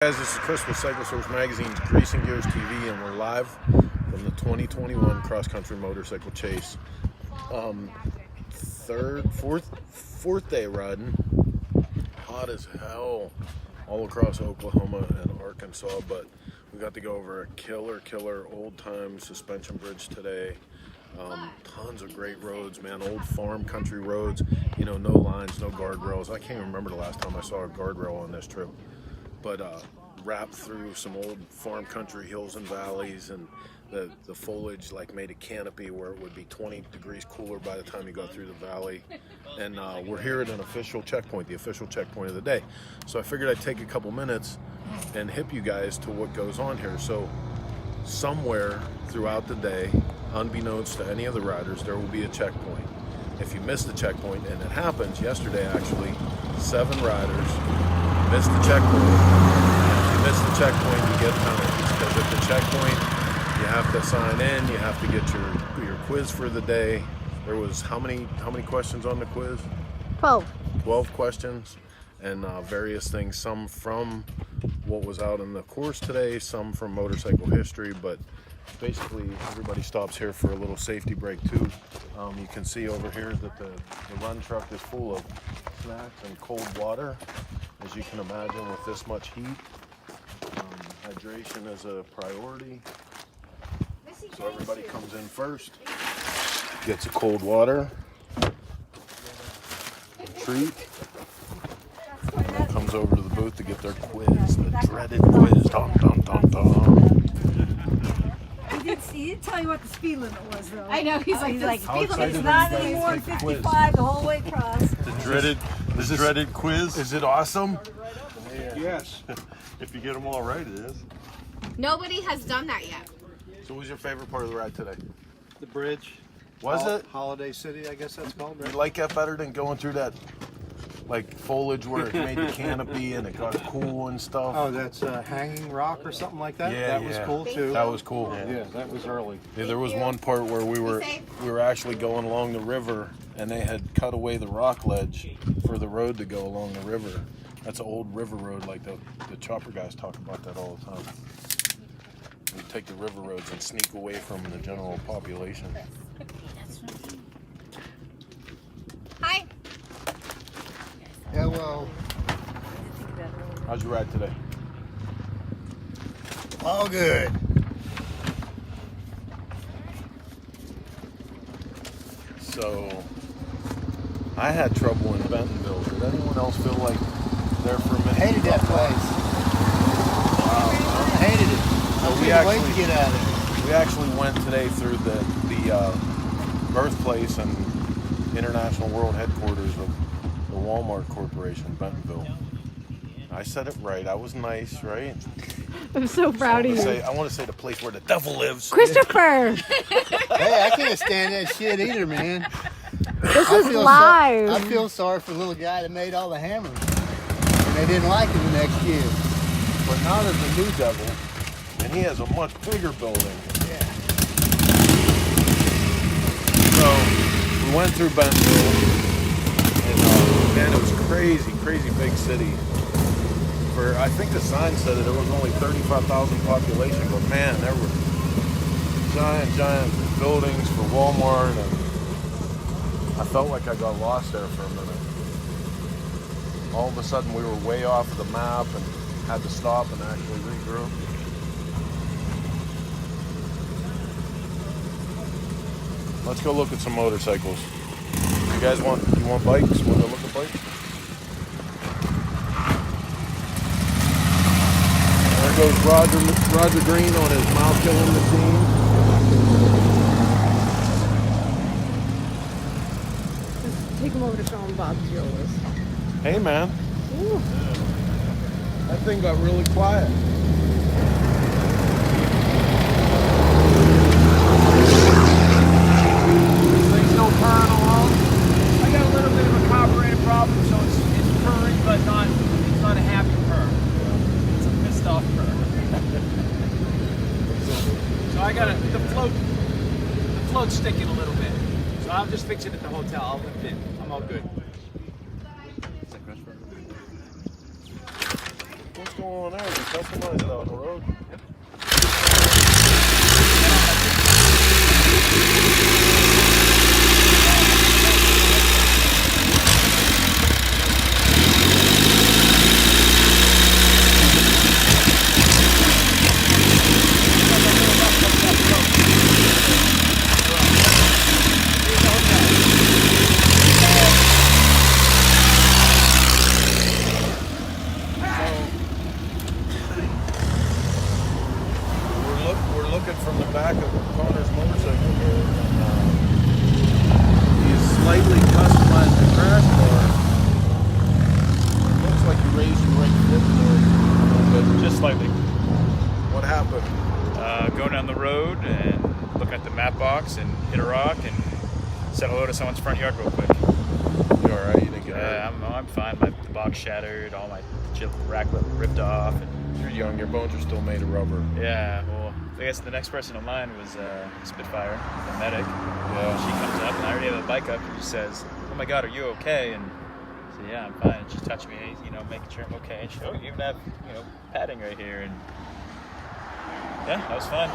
Guys, this is Chris with Cycle Source Magazine's Greasing Gears TV, and we're live from the 2021 Cross Country Motorcycle Chase. Fourth day riding. Hot as hell all across Oklahoma and Arkansas, but we got to go over a killer old-time suspension bridge today. Tons of great roads, man. Old farm country roads, you know, no lines, no guardrails. I can't remember the last time I saw a guardrail on this trip. But wrapped through some old farm country hills and valleys, and the foliage like made a canopy where it would be 20 degrees cooler by the time you got through the valley. And we're here at an official checkpoint, the official checkpoint of the day. So I figured I'd take a couple minutes and hip you guys to what goes on here. So somewhere throughout the day, unbeknownst to any of the riders, there will be a checkpoint. If you miss the checkpoint, and it happens, yesterday actually, 7 riders missed the checkpoint. If you miss the checkpoint, you get penalties, because at the checkpoint, you have to sign in, you have to get your quiz for the day. There was how many questions on the quiz? 12. 12 questions, and various things, some from what was out in the course today, some from motorcycle history, but basically everybody stops here for a little safety break too. You can see over here that the run truck is full of snacks and cold water. As you can imagine, with this much heat, hydration is a priority. So everybody comes in first, gets a cold water, a treat, and then comes over to the booth to get their quiz, the dreaded quiz. Dum, dum, dum, dum. He didn't tell you what the speed limit was, though. I know, he's like speed limit's not anymore than 55 the whole way across. The dreaded quiz. Is it awesome? Yes. If you get them all right, it is. Nobody has done that yet. So what was your favorite part of the ride today? The bridge. Was it? Holiday City, I guess that's called, right? You like that better than going through that like foliage where it made the canopy and it got cool and stuff? Oh, that's Hanging Rock or something like that? Yeah, that was cool too. That was cool. Yeah, that was early. Yeah, there was one part where we were actually going along the river, and they had cut away the rock ledge for the road to go along the river. That's an old river road, like the chopper guys talk about that all the time. We take the river roads and sneak away from the general population. Hi. Hello. How's your ride today? All good. So, I had trouble in Bentonville. Did anyone else feel like there for a minute? I hated that place. I hated it. So I couldn't wait to get out of it. We actually went today through the birthplace and international world headquarters of the Walmart Corporation, Bentonville. I said it right. I was nice, right? I'm so proud of you. I want to say the place where the devil lives. Christopher! Hey, I can't stand that shit either, man. This is live. I feel sorry for the little guy that made all the hammers. And they didn't like him the next year. But now there's a new devil, and he has a much bigger building. Yeah. So we went through Bentonville, and man, it was crazy big city. I think the sign said that there was only 35,000 population, but man, there were giant buildings for Walmart, and I felt like I got lost there for a minute. All of a sudden we were way off the map and had to stop and actually regroup. Let's go look at some motorcycles. You guys want bikes? Want to look at bikes? There goes Roger Green on his mouth killing machine. Take him over to Sean Bob's Jolas. Hey man. Ooh. That thing got really quiet. This thing's still purring along. I got a little bit of a carburetor problem, so it's purring, but it's not a happy purr. It's a pissed off purr. So I got the float's sticking a little bit. So I'll just fix it at the hotel. I'll lift it. I'm all good. manual on there. We customized it on the road. We're looking from the back of Connor's motorcycle here. He's slightly customized the crash bar. Looks like you raised your right foot there a little bit. Just slightly. What happened? Going down the road and looking at the map box and hit a rock and said hello to someone's front yard real quick. You all right? You didn't get hurt? I'm fine. The box shattered, all my rack ripped off. And, You're young. Your bones are still made of rubber. yeah, well, I guess the next person in line was Spitfire, the medic. Yeah. She comes up and I already have a bike up and she says, "Oh my God, are you okay?" And I said, "Yeah, I'm fine." And she touched me, making sure I'm okay. And she said, "Oh, you even have, padding right here." And yeah, that was fun.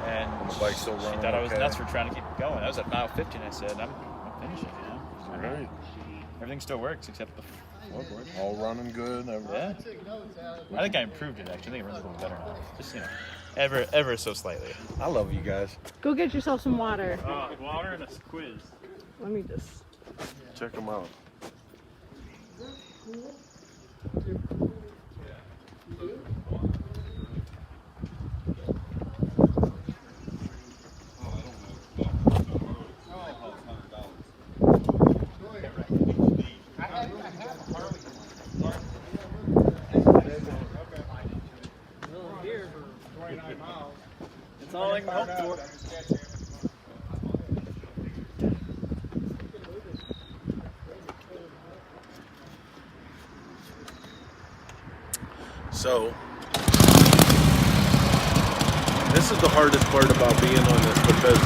And The bike's still running. she thought I was okay. nuts for trying to keep it going. I was at mile 50 and I said, I'm finishing, All right. Everything still works except the floorboard. All running good. Yeah. I think I improved it actually. I think it runs a little better now. Just, ever so slightly. I love you guys. Go get yourself some water. Water and a quiz. Let me just. Check them out. It's all I can hope for. So, this is the hardest part about being on this because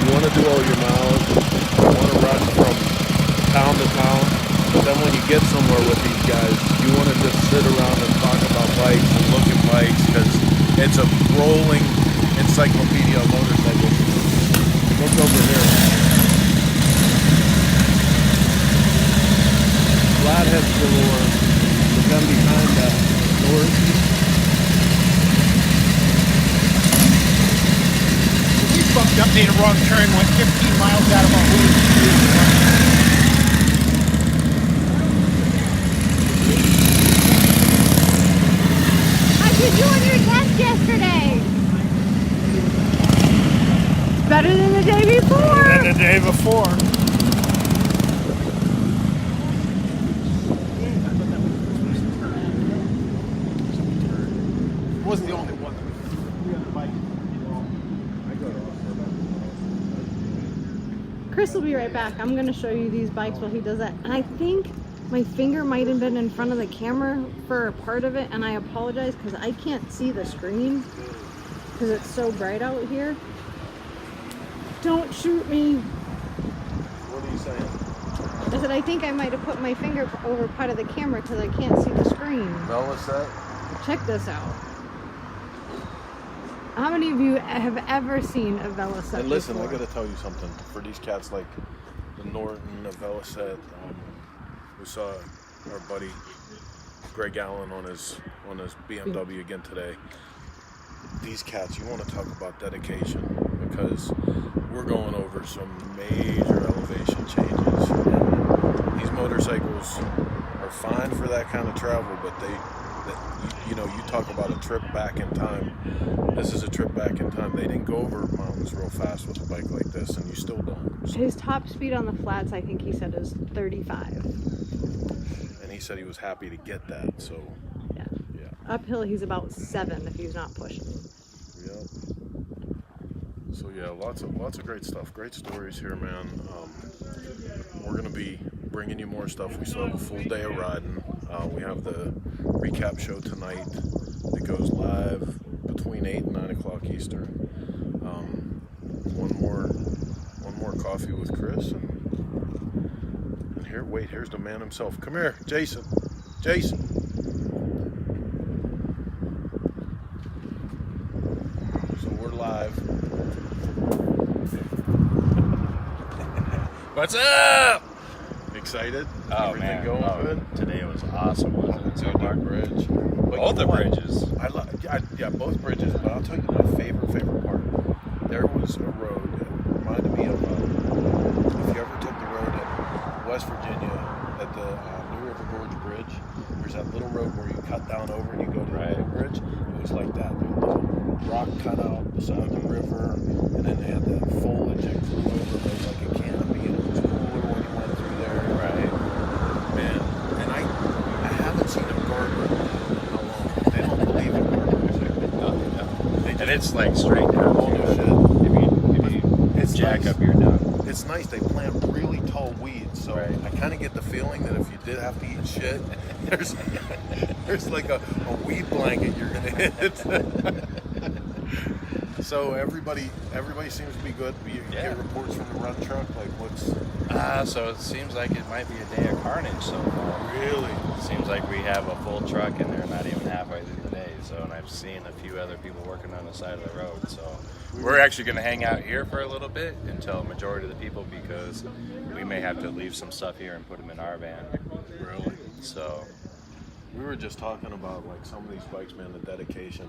you want to do all your miles, you want to run from town to town, but then when you get somewhere with these guys, you want to just sit around and talk about bikes and look at bikes because it's a rolling encyclopedia of motorcycles. Look over here. Flatheads galore. The gun behind that. We fucked up, made a wrong turn, went 15 miles out of our way. How'd you do on your test yesterday? It's better than the day before. And the day before. Wasn't the only one. Chris will be right back. I'm going to show you these bikes while he does that. And I think my finger might have been in front of the camera for a part of it. And I apologize because I can't see the screen because it's so bright out here. Don't shoot me. What are you saying? I said I think I might have put my finger over part of the camera because I can't see the screen. Velocet? Check this out. How many of you have ever seen a Velocet And listen, before? I gotta tell you something. For these cats like the Norton, the Velocet, we saw our buddy Greg Allen on his BMW again today. These cats, you want to talk about dedication because we're going over some major elevation changes. And these motorcycles are fine for that kind of travel, but you talk about a trip back in time. This is a trip back in time. They didn't go over mountains real fast with a bike like this, and you still don't. So, His top speed on the flats, I think he said, is 35. and he said he was happy to get that. So, Yeah. yeah. Uphill, he's about 7 if he's not pushing. Yep. So yeah, lots of great stuff. Great stories here, man. We're gonna be bringing you more stuff. We still have a full day of riding. We have the recap show tonight that goes live between 8 and 9 o'clock Eastern. One more coffee with Chris, and here's the man himself. Come here, Jason. live. What's up? Excited? Oh Everything man, going good? Today was awesome, wasn't it? Dude, that bridge. But All the bridges. Yeah, both bridges. But I'll tell you my favorite part. There was a road that reminded me of if you ever took the road in West Virginia at the New River Gorge Bridge. There's that little road where you cut down over and you go to the little bridge. It was like that. There was a little rock cut out beside the river, and then they had that foliage that grew over. There was like a canopy, and it was cooler when you went through there. Right, man. And I haven't seen a gardener in how long. They don't believe in gardeners. And it's like straight down. Oh, no shit. If you jack up, you're done. It's nice. They plant really tall weeds, so I kind of get the feeling that if you did have to eat shit, there's like a weed blanket you're gonna hit. So everybody seems to be good. You get reports from the run truck. Like what's? So it seems like it might be a day of carnage so far. Really? It seems like we have a full truck and they're not even halfway through the day. So, and I've seen a few other people working on the side of the road. So we're actually going to hang out here for a little bit until a majority of the people, because we may have to leave some stuff here and put them in our van. Really? So we were just talking about like some of these bikes, man. The dedication.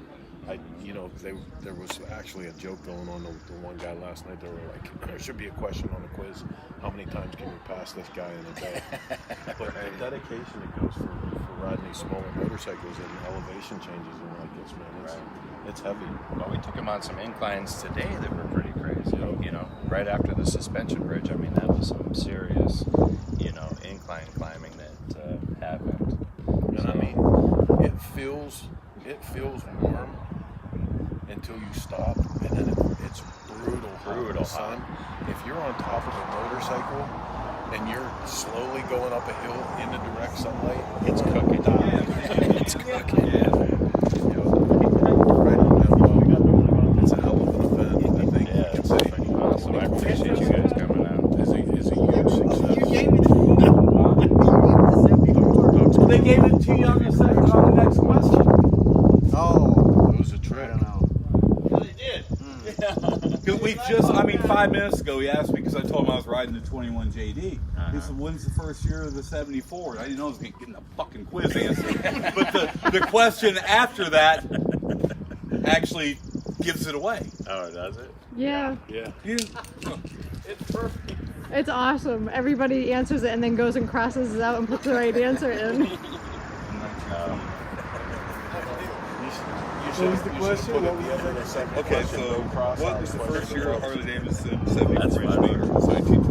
There was actually a joke going on. The one guy last night, they were like, there should be a question on the quiz: how many times can we pass this guy in a day? But the dedication that goes for riding these smaller motorcycles and elevation changes and like this, man, it's heavy. Well, we took him on some inclines today that were pretty crazy. You know, right after the suspension bridge. I mean, that was some serious, incline climbing that happened. And I mean, it feels warm until you stop, and then it's brutal in the sun. If you're on top of a motorcycle and you're slowly going up a hill in the direct sunlight, it's cooking. It's cooking. Right on that low. It's a hell of an event. I think you can say. Awesome. I appreciate you guys coming out. Is a huge success. They gave it to you on the next question. Oh, It was a trick. I don't know. They did. Because 5 minutes ago, he asked me, because I told him I was riding the 21 JD. He said, when's the first year of the 74? I didn't know I was going to get a fucking quiz answer. But the question after that actually gives it away. Oh, does it? Yeah. Yeah. It's perfect. It's awesome. Everybody answers it and then goes and crosses it out and puts the right answer in. What was the question? Okay, so what was the first year of Harley Davidson 74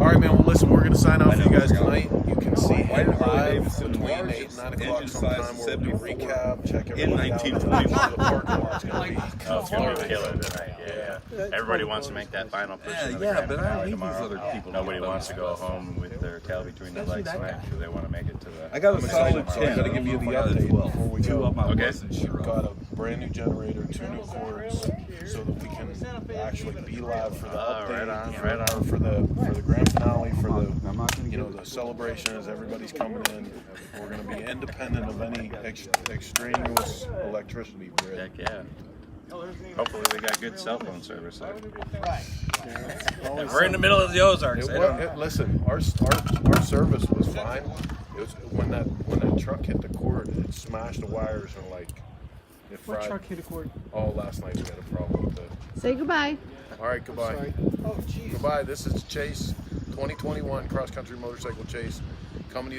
All right, man. Well, listen, we're going to sign off for you guys tonight. You can see Why him did Harley live Davidson between enlarge 8 its and 9 o'clock engine sometime size to where we 74 recap, check in everybody out. 1921? The parking lot's going to be It's going to be killer tonight. Yeah. Everybody wants to make that final push. into the grand but I finale don't need these tomorrow. other people. Nobody wants to go home with their tail between their legs tonight because they want to make it to the. I got a solid So 10. I got to give you the update before we Two go. of them I Okay. wasn't sure of. Got a brand new generator, 2 new cords, so that we can actually be live for the update, right on. for the grand finale, for the the celebration as everybody's coming in. We're going to be independent of any extraneous electricity grid. Heck yeah. Hopefully they got good cell phone service there. We're in the middle of the Ozarks. Listen, our service was fine. It was when that truck hit the cord, it smashed the wires and it fried. What truck hit a cord? Oh, last night we had a problem with it. Say goodbye. All right, goodbye. Oh, geez. Goodbye. This is Chase, 2021 Cross Country Motorcycle Chase, coming to you.